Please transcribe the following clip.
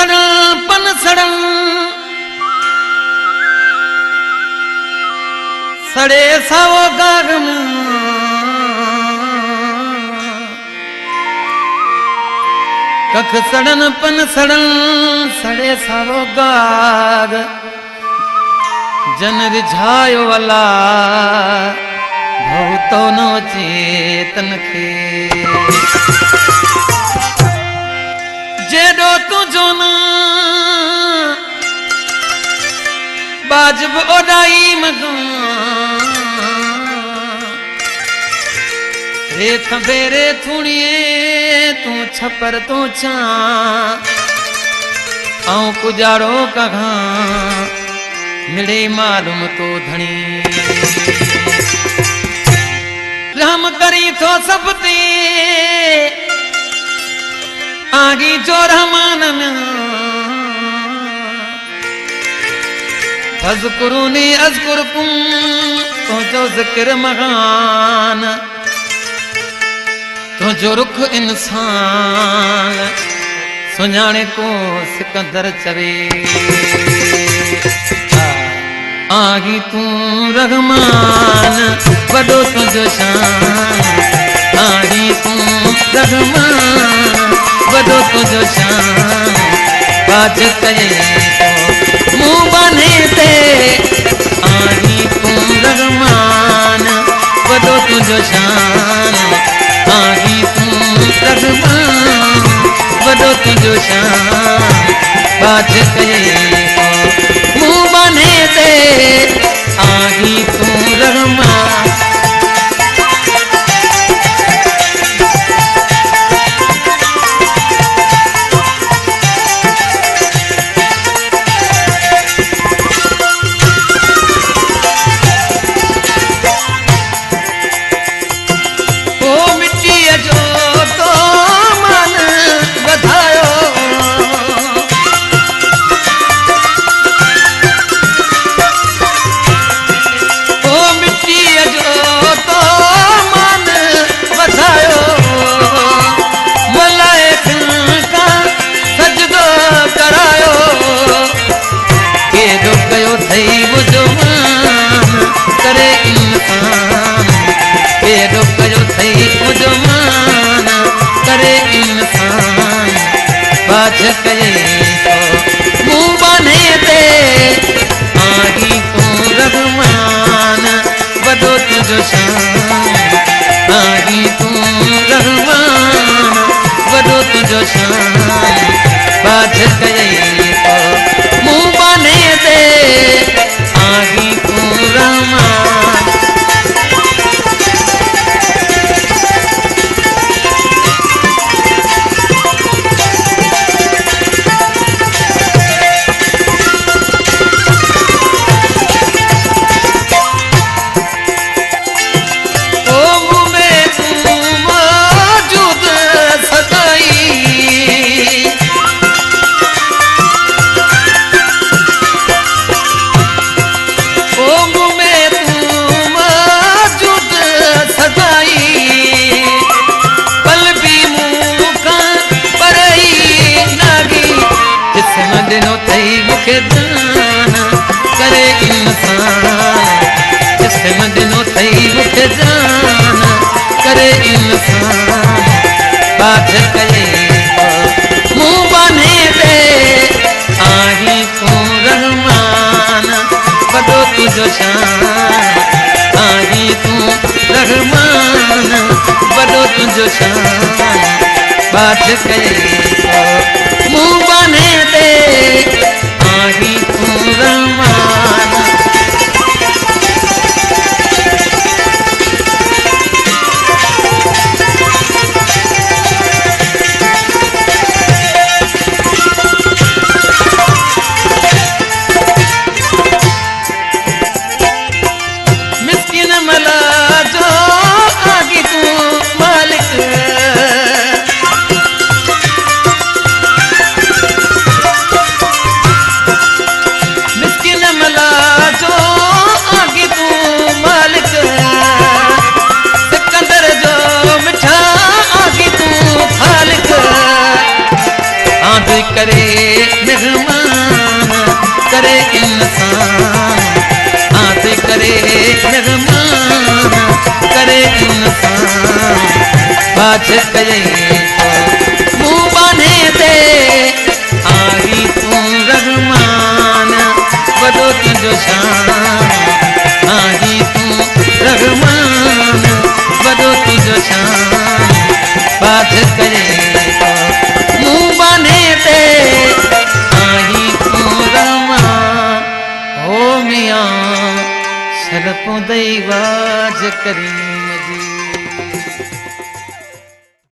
सड़न पन सड़न सड़े सावो गागम कख सड़न पन सड़न सड़े सावो गाग जन रिझायो वाला भवतो न चेतन खे जेडो तुझो न बाजब ओडाई मगा रे थबेरे थुणिए तू छपर तू चा आऊं कुजारो कघा मिले मालूम तो धनी राम करी तो सब ते आगी जो रहमान में फज़कुरूनी अज़कुरकुम तो जो ज़िक्र मगान तो जो रुख इंसान सुञाणे को सिकंदर चवे आगी तू रहमान वडो तुझो शान आगी तू रहमान वडो तुझो शान बाज कये तो मुंह बने ते आगी तू रहमान वडो तुझो शान आगी तू रहमान वडो तुझो शान बाज कये तो मुंह बने ते आगी तू रहमान बाज कये तो मुंह बने ते आगी तू रहमान वडो तुझो शान आगी तू रहमान वडो तुझो शान बाज कये तो मुंह बने ते आगी तू रहमान दिनो थई मुखे जाना करे इंसान जिस्म दिनो थई मुखे जाना करे इंसान बात कये मुंह बने ते आगी तू रहमान वडो तुझो शान आगी तू रहमान वडो तुझो शान बात कये मुंह बने ते आगी तू रहमान मिस्किन मला जो आगी तू मालिक मिस्किन मला रहमान करे इंसान हाथ करे रहमान करे इंसान बाज करे तो मुंह बाने दे आई तू रहमान बदो तुझो शान आई तू रहमान बदो तुझो शान बाज करे तो मुंह बाने दे आई तू रहमान हो मियां सरपों दैवाज करीम जी।